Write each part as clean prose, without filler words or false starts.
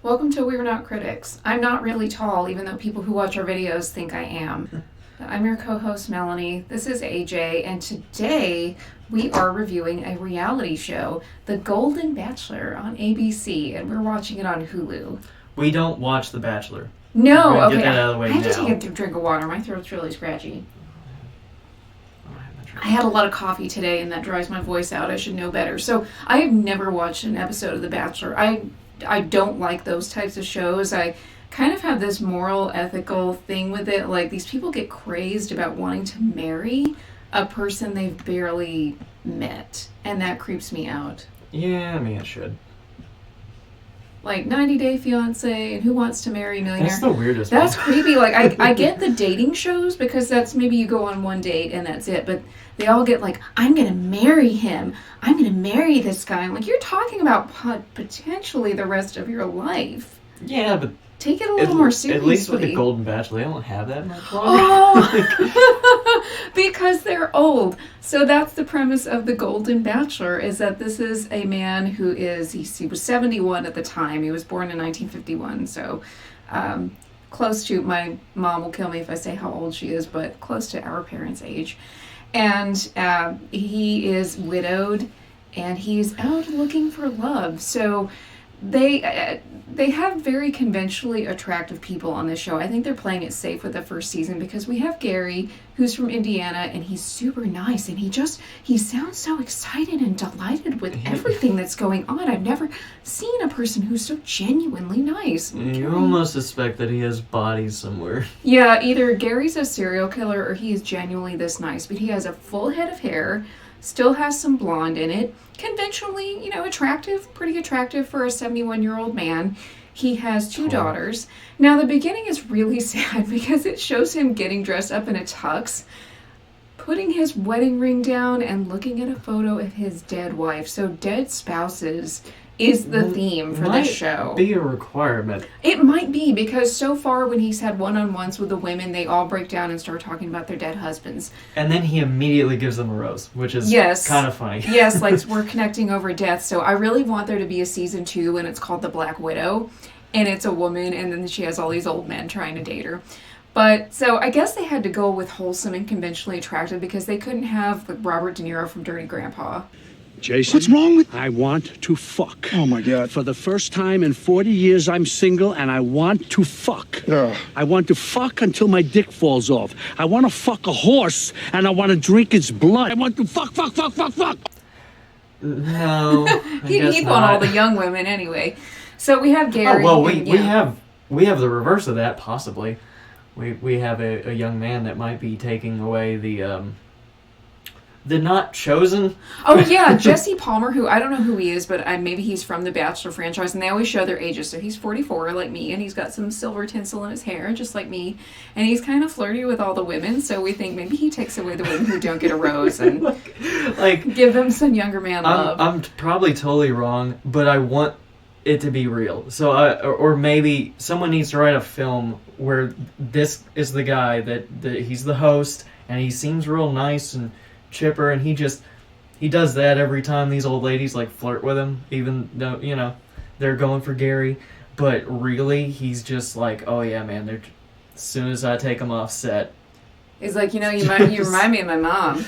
Welcome to We're Not Critics. I'm not really tall, even though people who watch our videos think I am. I'm your co-host, Melanie. This is AJ, and today we are reviewing a reality show, The Golden Bachelor on ABC, and we're watching it on Hulu. We don't watch The Bachelor. No, okay. Get that out of the way I have now. to take a drink of water. My throat's really scratchy. I had a lot of coffee today, and that dries my voice out. I should know better. So I have never watched an episode of The Bachelor. I don't like those types of shows. I kind of have this moral, ethical thing with it. Like, these people get crazed about wanting to marry a person they've barely met, and that creeps me out. Yeah, I mean, it should. Like 90 Day Fiancé and Who Wants to Marry a Millionaire. That's the weirdest That's one. creepy. Like, I get the dating shows because that's maybe you go on one date and that's it. But they all get like, I'm going to marry him. I'm going to marry this guy. I'm like, you're talking about potentially the rest of your life. Yeah, but take it a little more seriously. At least with the Golden Bachelor, they don't have that much longer. Oh, because they're old. So that's the premise of The Golden Bachelor, is that this is a man who is, he was 71 at the time. He was born in 1951, so close to, my mom will kill me if I say how old she is, but close to our parents' age. And he is widowed, and he's out looking for love. So they have very conventionally attractive people on this show. I think they're playing it safe with the first season because we have Gary, who's from Indiana, and he's super nice, and he sounds so excited and delighted with everything that's going on. I've never seen a person who's so genuinely nice. You almost suspect that he has bodies somewhere. Yeah, either Gary's a serial killer or he is genuinely this nice, but he has a full head of hair, still has some blonde in it, conventionally, attractive, pretty attractive for a 71-year-old man. He has two daughters. Now, the beginning is really sad because it shows him getting dressed up in a tux, putting his wedding ring down, and looking at a photo of his dead wife. So dead spouses is the theme for this show. Might be a requirement. It might be, because so far when he's had one-on-ones with the women, they all break down and start talking about their dead husbands. And then he immediately gives them a rose, which is kind of funny. Yes, like we're connecting over death. So I really want there to be a season 2, and it's called The Black Widow. And it's a woman, and then she has all these old men trying to date her. But, so I guess they had to go with wholesome and conventionally attractive because they couldn't have like Robert De Niro from Dirty Grandpa. Jason, what's wrong with... I want to fuck. Oh, my God. For the first time in 40 years, I'm single, and I want to fuck. Ugh. I want to fuck until my dick falls off. I want to fuck a horse, and I want to drink its blood. I want to fuck. No, He'd want all the young women anyway. So we have Gary. Oh, well, we have the reverse of that, possibly. We have a young man that might be taking away the not chosen. Oh, yeah, Jesse Palmer, who I don't know who he is, but maybe he's from the Bachelor franchise, and they always show their ages. So he's 44, like me, and he's got some silver tinsel in his hair, just like me. And he's kind of flirty with all the women, so we think maybe he takes away the women who don't get a rose and like give them some younger man love. I'm probably totally wrong, but I want it to be real. So, or maybe someone needs to write a film where this is the guy that he's the host, and he seems real nice and chipper, and he does that every time these old ladies like flirt with him, even though they're going for Gary, but really he's just like, oh yeah, man, as soon as I take him off set, he's like, you remind me of my mom.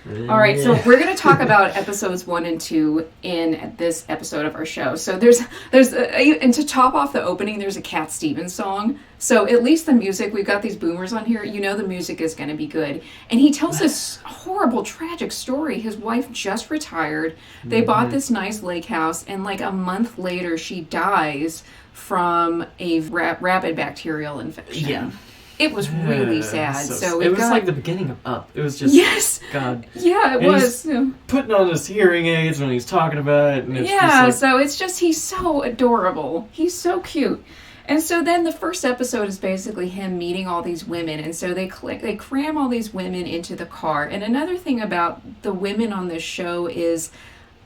All right, so we're going to talk about episodes 1 and 2 in this episode of our show. So and to top off the opening, there's a Cat Stevens song. So at least the music, we've got these boomers on here, the music is going to be good. And he tells this horrible, tragic story. His wife just retired. They bought this nice lake house, and like a month later, she dies from a rabid bacterial infection. Yeah. It was really sad. So it was like the beginning of Up. It was just, yes, God. Yeah, it was. Putting on his hearing aids when he's talking about it. And it's so it's just, he's so adorable. He's so cute. And so then the first episode is basically him meeting all these women. And so they cram all these women into the car. And another thing about the women on this show is,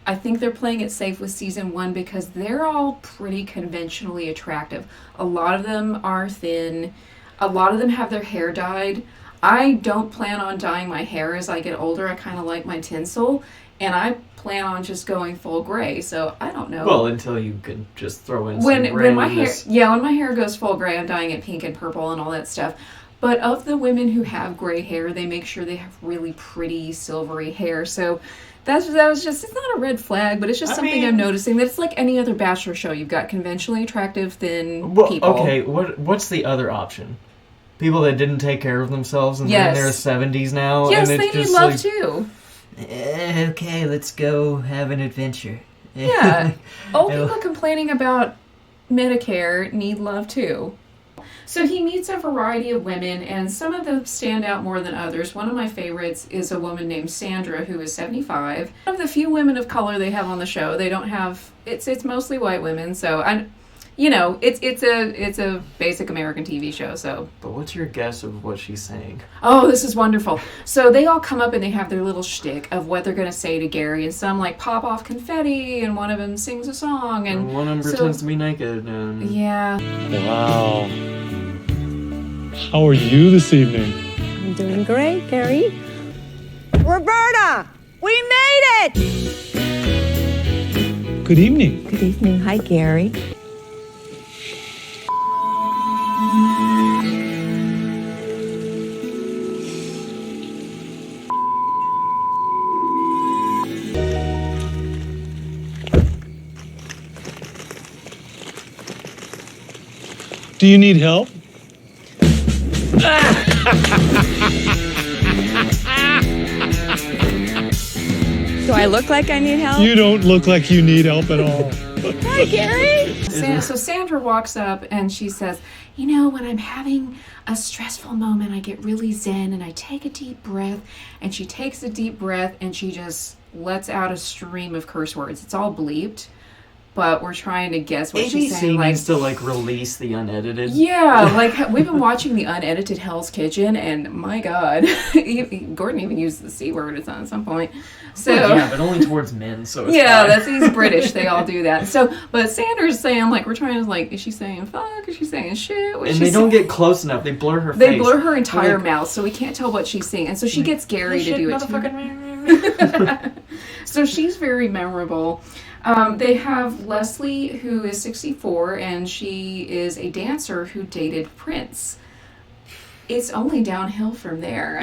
I think they're playing it safe with season 1 because they're all pretty conventionally attractive. A lot of them are thin. A lot of them have their hair dyed. I don't plan on dyeing my hair as I get older. I kind of like my tinsel. and I plan on just going full gray. So I don't know. Well, until you can just throw in some when my hair, randomness. when my hair goes full gray, I'm dyeing it pink and purple and all that stuff. But of the women who have gray hair, they make sure they have really pretty silvery hair. So that was just, it's not a red flag, but it's just something I'm noticing, that it's like any other Bachelor show. You've got conventionally attractive, thin people. Okay, what's the other option? People that didn't take care of themselves and they're in their 70s now. Yes, and they it's need just love like, too. Okay, let's go have an adventure. Yeah. Old people complaining about Medicare need love too. So he meets a variety of women, and some of them stand out more than others. One of my favorites is a woman named Sandra, who is 75. One of the few women of color they have on the show. They don't have, it's mostly white women, so it's a basic American TV show, so. But what's your guess of what she's saying? Oh, this is wonderful. So they all come up and they have their little shtick of what they're going to say to Gary, and some like pop off confetti, and one of them sings a song, and one of them pretends to be naked. And... Yeah. Wow. How are you this evening? I'm doing great, Gary. Roberta, we made it! Good evening. Good evening. Hi, Gary. Do you need help? Do I look like I need help? You don't look like you need help at all. Hi, Gary. So Sandra walks up and she says, you know, when I'm having a stressful moment, I get really zen and I take a deep breath. And she takes a deep breath and she just lets out a stream of curse words. It's all bleeped, but we're trying to guess what she's saying. ABC needs to release the unedited. Yeah, we've been watching the unedited Hell's Kitchen, and my God, Gordon even used the C word at some point. So yeah, but only towards men. So it's fine. he's British. They all do that. So, but Sandra's saying we're trying to is she saying fuck? Is she saying shit? And they don't get close enough. They blur her face. They blur her entire mouth, so we can't tell what she's saying. And so she gets Gary to do it too. So she's very memorable. They have Leslie, who is 64, and she is a dancer who dated Prince. It's only downhill from there.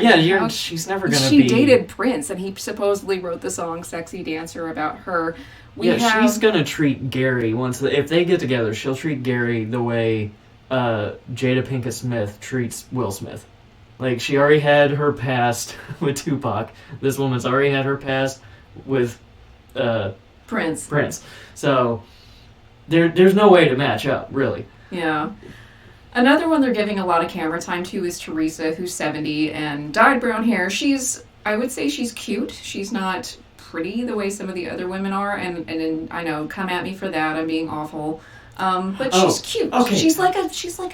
She's never going to She be... dated Prince, and he supposedly wrote the song Sexy Dancer about her. She's going to treat Gary, if they get together, she'll treat Gary the way Jada Pinkett Smith treats Will Smith. She already had her past with Tupac. This woman's already had her past with... Prince. So there's no way to match up, really. Yeah. Another one they're giving a lot of camera time to is Teresa, who's 70 and dyed brown hair. I would say she's cute. She's not pretty the way some of the other women are, and I know, come at me for that. I'm being awful. But she's cute. Okay. She's like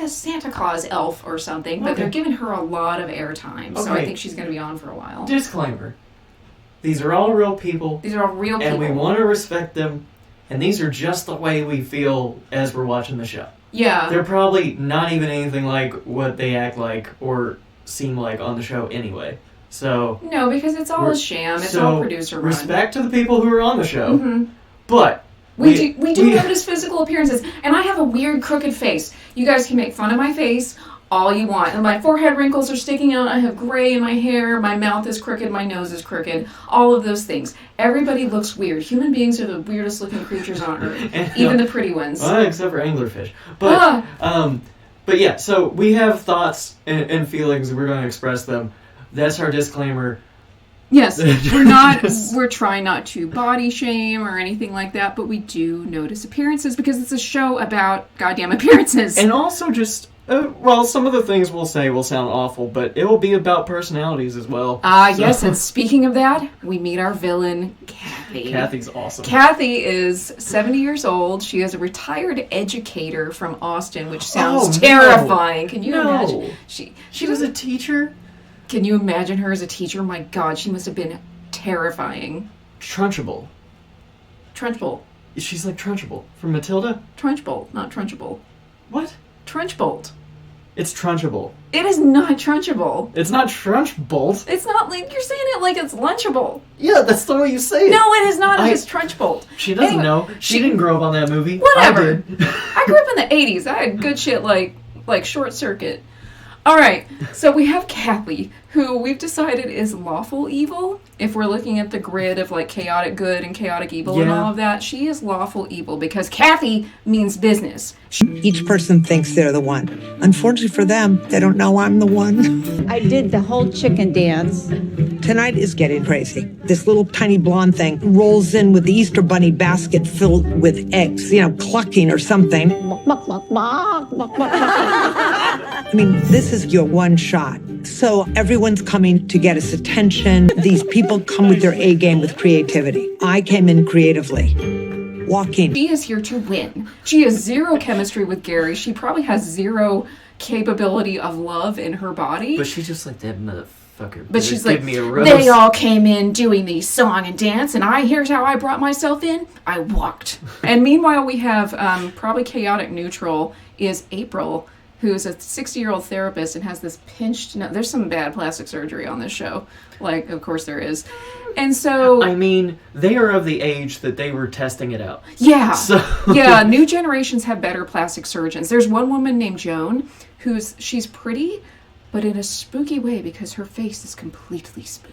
a Santa Claus elf or something, but they're giving her a lot of airtime. So I think she's going to be on for a while. Disclaimer. These are all real people. And we want to respect them. And these are just the way we feel as we're watching the show. Yeah. They're probably not even anything like what they act like or seem like on the show anyway. So... No, because it's all a sham. It's all producer run. Respect to the people who are on the show. Mm-hmm. But... We do notice physical appearances. And I have a weird crooked face. You guys can make fun of my face all you want. And my forehead wrinkles are sticking out. I have gray in my hair. My mouth is crooked. My nose is crooked. All of those things. Everybody looks weird. Human beings are the weirdest looking creatures on earth. Even the pretty ones. Well, except for anglerfish. But yeah, so we have thoughts and feelings. We're going to express them. That's our disclaimer. Yes, we're trying not to body shame or anything like that, but we do notice appearances because it's a show about goddamn appearances. And also just, some of the things we'll say will sound awful, but it will be about personalities as well. Yes, and speaking of that, we meet our villain, Kathy. Kathy's awesome. Kathy is 70 years old. She is a retired educator from Austin, which sounds terrifying. Can you imagine? She was a teacher? Can you imagine her as a teacher? My God, she must have been terrifying. Trunchbull. She's like Trunchbull from Matilda? Trunchbull, not Trunchbull. What? Trunchbolt. It's Trunchable. It is not Trunchable. It's not Trunchbolt. It's not like you're saying it like it's Lunchable. Yeah, that's the way you say it. No, it is not. It is Trunchbolt. She doesn't Anyway, know. She didn't grow up on that movie. Whatever. I did. I grew up in the 80s. I had good shit like Short Circuit. All right, so we have Kathy, who we've decided is lawful evil. If we're looking at the grid of like chaotic good and chaotic evil and Yeah. all of that, she is lawful evil because Kathy means business. Each person thinks they're the one. Unfortunately for them, they don't know I'm the one. I did the whole chicken dance. Tonight is getting crazy. This little tiny blonde thing rolls in with the Easter Bunny basket filled with eggs, clucking or something. I mean, this is your one shot. So everyone's coming to get us attention. These people come with their A game with creativity. I came in creatively. Walking. She is here to win. She has zero chemistry with Gary. She probably has zero capability of love in her body. But she's just like, that motherfucker. But she's give like, me a rose. they all came in doing the song and dance, and here's how I brought myself in. I walked. And meanwhile, we have probably chaotic neutral is April, who's a 60-year-old therapist and has this pinched nose. There's some bad plastic surgery on this show. Like, of course there is. And so... I mean, they are of the age that they were testing it out. Yeah. So... Yeah, new generations have better plastic surgeons. There's one woman named Joan she's pretty, but in a spooky way because her face is completely smooth.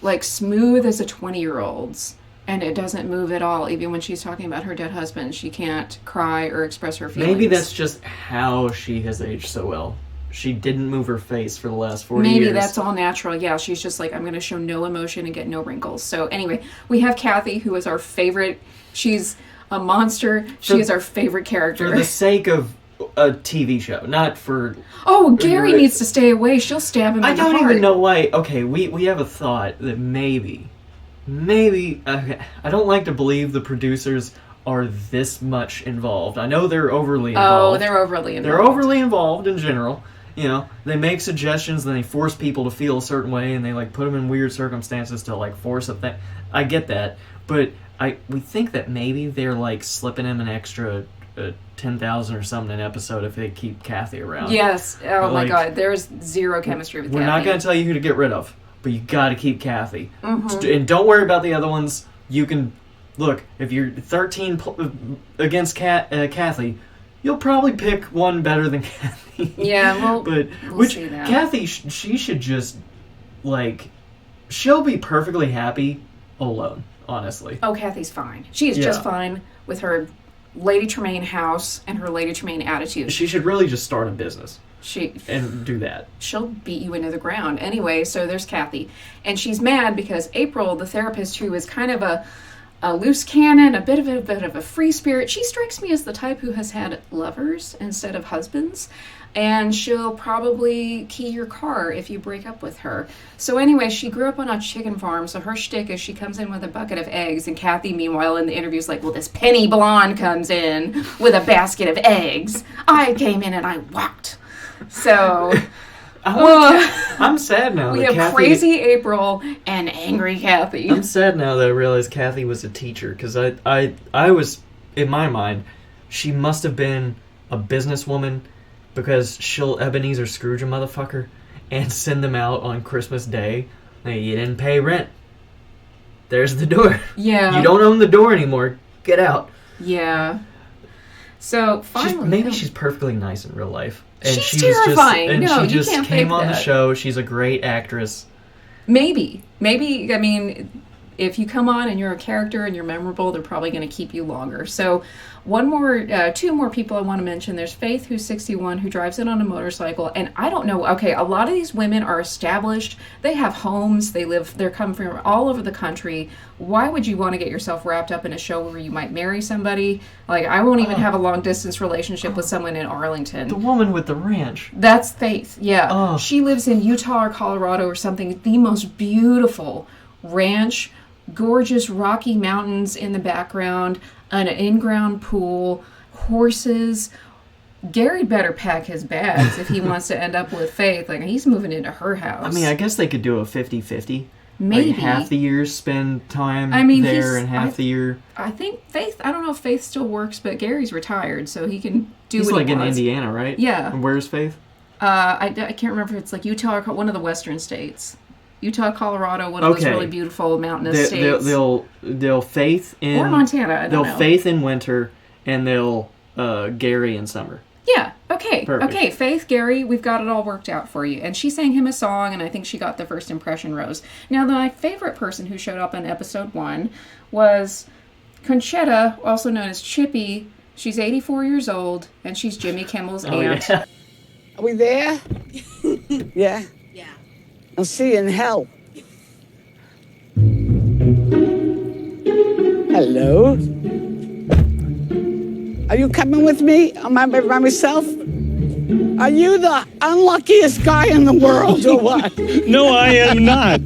Like smooth as a 20-year-old's. And it doesn't move at all. Even when she's talking about her dead husband, she can't cry or express her feelings. Maybe that's just how she has aged so well. She didn't move her face for the last 40 years. Maybe that's all natural. Yeah, she's just like, I'm going to show no emotion and get no wrinkles. So anyway, we have Kathy, who is our favorite. She's a monster. She is our favorite character. For the sake of a TV show, not for... Oh, Gary needs to stay away. She'll stab him in the heart. I don't even know why. Okay, we have a thought that maybe, okay, I don't like to believe the producers are this much involved. I know they're overly involved. Oh, they're overly involved. They're overly involved in general. They make suggestions and they force people to feel a certain way and they like put them in weird circumstances to like force a thing. I get that, but we think that maybe they're like slipping him an extra 10,000 or something an episode if they keep Kathy around. Yes. Oh my Like, God. There's zero chemistry with We're Kathy. not going to tell you who to get rid of, but you got to keep Kathy. Mm-hmm. And don't worry about the other ones. You can look if you're 13 against Kathy. You'll probably pick one better than Kathy. Yeah, well, but we'll see that. Kathy, she should just she'll be perfectly happy alone. Honestly. Oh, Kathy's fine. She is just fine with her Lady Tremaine house and her Lady Tremaine attitude. She should really just start a business. And do that. She'll beat you into the ground. Anyway, so there's Kathy. And she's mad because April, the therapist who is kind of a loose cannon, a bit of a free spirit, she strikes me as the type who has had lovers instead of husbands. And she'll probably key your car if you break up with her. So anyway, she grew up on a chicken farm, so her shtick is she comes in with a bucket of eggs, and Kathy, meanwhile, in the interview is like, well, this penny blonde comes in with a basket of eggs. I came in and I walked. So... I'm sad now. We that have Kathy, crazy April and angry Kathy. I'm sad now that I realized Kathy was a teacher, because I was, in my mind, she must have been a businesswoman, because she'll Ebenezer Scrooge a motherfucker and send them out on Christmas Day. Hey, you didn't pay rent. There's the door. Yeah. You don't own the door anymore. Get out. Yeah. So finally, Maybe she's perfectly nice in real life. And she's terrifying. Just, and No, she you just can't came fake on the that. show. She's a great actress. Maybe. I mean, if you come on and you're a character and you're memorable, they're probably going to keep you longer. So two more people I want to mention. There's Faith, who's 61, who drives in on a motorcycle. And I don't know, okay, a lot of these women are established. They have homes. They're coming from all over the country. Why would you want to get yourself wrapped up in a show where you might marry somebody? Like, I won't even have a long distance relationship with someone in Arlington. The woman with the ranch. That's Faith, yeah. Oh. She lives in Utah or Colorado or something. The most beautiful ranch, gorgeous rocky mountains in the background, an in-ground pool, horses. Gary better pack his bags if he wants to end up with Faith. Like, he's moving into her house. I mean, I guess they could do a 50-50. Maybe. Like half the year spend time there and half the year. I think Faith, I don't know if Faith still works, but Gary's retired, so he can do He's what like he in wants. Indiana, right? Yeah. And where's Faith? I can't remember if it's like Utah or one of the western states. Utah, Colorado, one of those really beautiful mountainous states. They'll Faith in... Or Montana, I don't know. They'll Faith in winter, and they'll Gary in summer. Yeah, okay. Perfect. Okay, Faith, Gary, we've got it all worked out for you. And she sang him a song, and I think she got the first impression rose. Now, my favorite person who showed up in episode 1 was Conchetta, also known as Chippy. She's 84 years old, and she's Jimmy Kimmel's aunt. Yeah. Are we there? Yeah? Yeah. I'll see you in hell. Hello? Are you coming with me? Am I by myself? Are you the unluckiest guy in the world or what? No, I am not.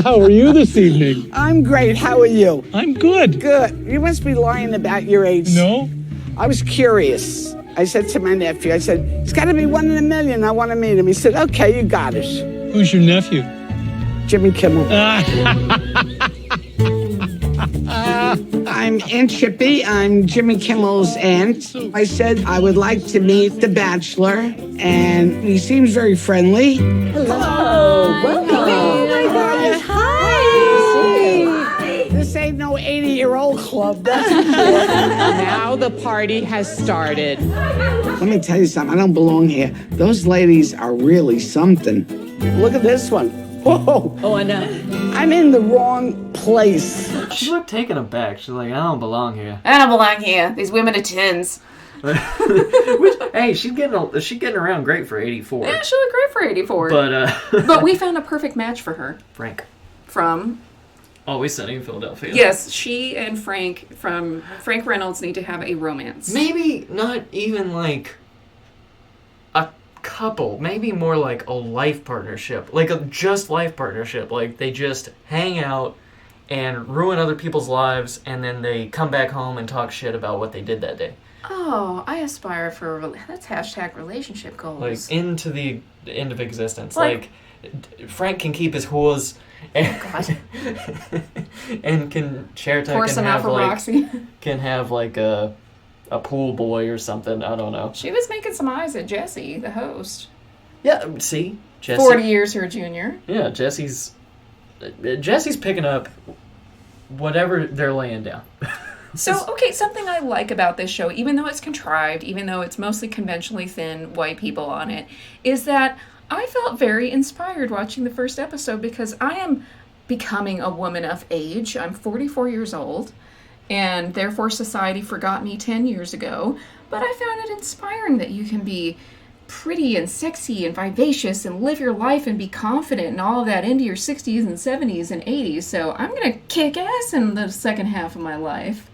How are you this evening? I'm great. How are you? I'm good. Good. You must be lying about your age. No? I was curious. I said to my nephew, I said, it's got to be 1 in a million. I want to meet him. He said, okay, you got it. Who's your nephew? Jimmy Kimmel. I'm Aunt Chippy. I'm Jimmy Kimmel's aunt. I said I would like to meet the Bachelor, and he seems very friendly. Hello. Welcome. Hi. This ain't no 80-year-old club. That's for sure. Now the party has started. Let me tell you something. I don't belong here. Those ladies are really something. Look at this one. Whoa. Oh, I know. I'm in the wrong place. She looked taken aback. She's like, I don't belong here. I don't belong here. These women are tins. Which, hey, she's getting around great for 84. Yeah, she looked great for 84. But But we found a perfect match for her. Frank. From... Always Sunny in Philadelphia. Yes, she and Frank Reynolds need to have a romance. Maybe not even like a couple. Maybe more like a life partnership. Like a just life partnership. Like they just hang out and ruin other people's lives, and then they come back home and talk shit about what they did that day. Oh, I aspire for... That's hashtag relationship goals. Like into the end of existence. Like Frank can keep his whores. And, and Cherta Pour some out for Roxy. can have like a pool boy or something. I don't know. She was making some eyes at Jesse, the host. Yeah, see? Jesse. 40 years her junior. Yeah, Jesse's picking up whatever they're laying down. So, okay, something I like about this show, even though it's contrived, even though it's mostly conventionally thin white people on it, is that I felt very inspired watching the first episode because I am becoming a woman of age. I'm 44 years old, and therefore society forgot me 10 years ago. But I found it inspiring that you can be pretty and sexy and vivacious and live your life and be confident and all of that into your 60s and 70s and 80s. So I'm going to kick ass in the second half of my life.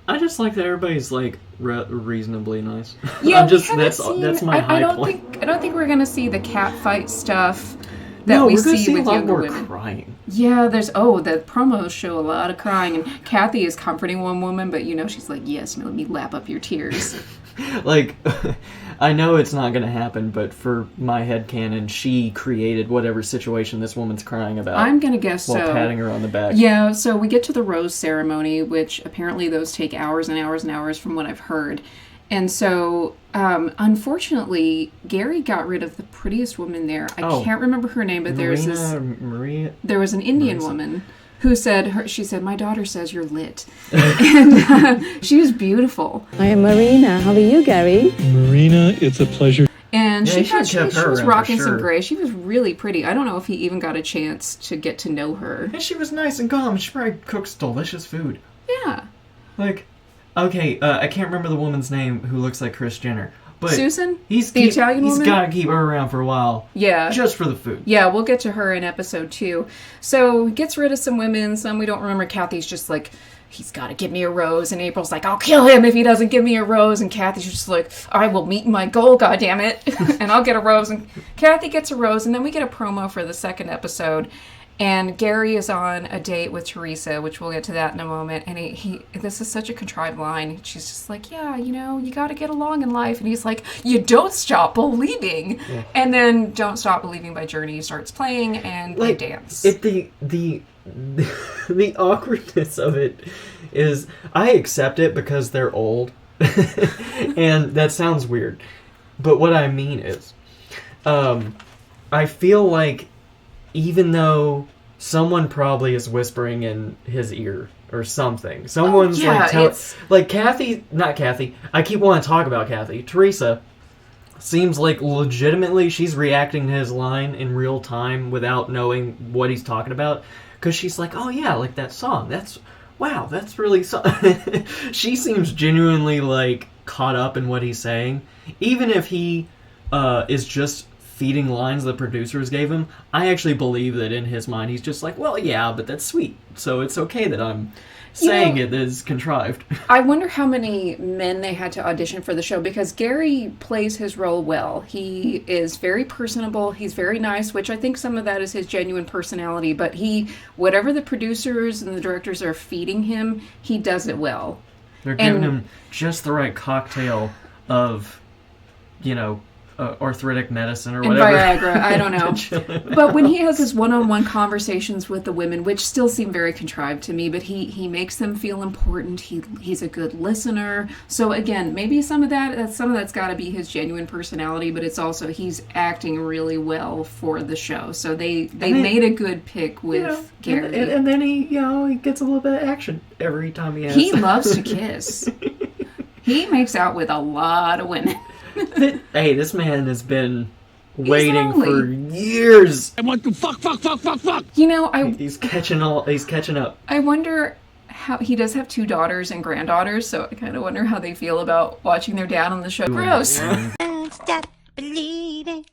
I just like that everybody's like reasonably nice. Yeah, that's my high point. I don't think we're gonna see the cat fight stuff that we see with younger women. Crying. Yeah, the promos show a lot of crying, and Kathy is comforting one woman, but she's like, yes, let me lap up your tears. Like, I know it's not going to happen, but for my headcanon, she created whatever situation this woman's crying about. I'm going to guess while so. Patting her on the back. Yeah, so we get to the rose ceremony, which apparently those take hours and hours and hours from what I've heard. And so, unfortunately, Gary got rid of the prettiest woman there. I can't remember her name, but there was an Indian woman who said, she said, my daughter says you're lit. And she was beautiful. I am Marina. How are you, Gary? Marina, it's a pleasure. And Yeah, she was rocking some gray. She was really pretty. I don't know if he even got a chance to get to know her. And she was nice and calm. She probably cooks delicious food. Yeah. Like, okay, I can't remember the woman's name who looks like Kris Jenner. But Susan? Italian woman? He's got to keep her around for a while. Yeah. Just for the food. Yeah, we'll get to her in episode 2. So, gets rid of some women, some we don't remember. Kathy's just like, he's got to give me a rose. And April's like, I'll kill him if he doesn't give me a rose. And Kathy's just like, I will meet my goal, goddammit. And I'll get a rose. And Kathy gets a rose. And then we get a promo for the second episode. And Gary is on a date with Teresa, which we'll get to that in a moment. And this is such a contrived line. She's just like, yeah, you know, you got to get along in life. And he's like, you don't stop believing. Yeah. And then Don't Stop Believing by Journey starts playing, and they dance. The awkwardness of it is, I accept it because they're old. And that sounds weird. But what I mean is, I feel like even though someone probably is whispering in his ear or something, someone's like Kathy, not Kathy, I keep wanting to talk about Kathy, Teresa seems like legitimately she's reacting to his line in real time without knowing what he's talking about, because she's like, oh yeah, like that song, that's really she seems genuinely like caught up in what he's saying, even if he is just feeding lines the producers gave him. I actually believe that in his mind he's just like, well, yeah, but that's sweet, so it's okay that I'm saying it is contrived. I wonder how many men they had to audition for the show, because Gary plays his role well. He is very personable, he's very nice, which I think some of that is his genuine personality, but whatever the producers and the directors are feeding him, he does it well. They're giving him just the right cocktail of, you know, arthritic medicine or whatever. And Viagra, I don't know. But when he has his one-on-one conversations with the women, which still seem very contrived to me, but he makes them feel important. He's a good listener. So again, maybe some of that's got to be his genuine personality, but it's also he's acting really well for the show. So they made a good pick with Gary. And then he gets a little bit of action every time he has. He loves to kiss. He makes out with a lot of women. Hey, this man has been waiting for years. I want to fuck. You know, he's catching up. I wonder how he does have 2 daughters and granddaughters, so I kind of wonder how they feel about watching their dad on the show. Gross. Don't stop believing.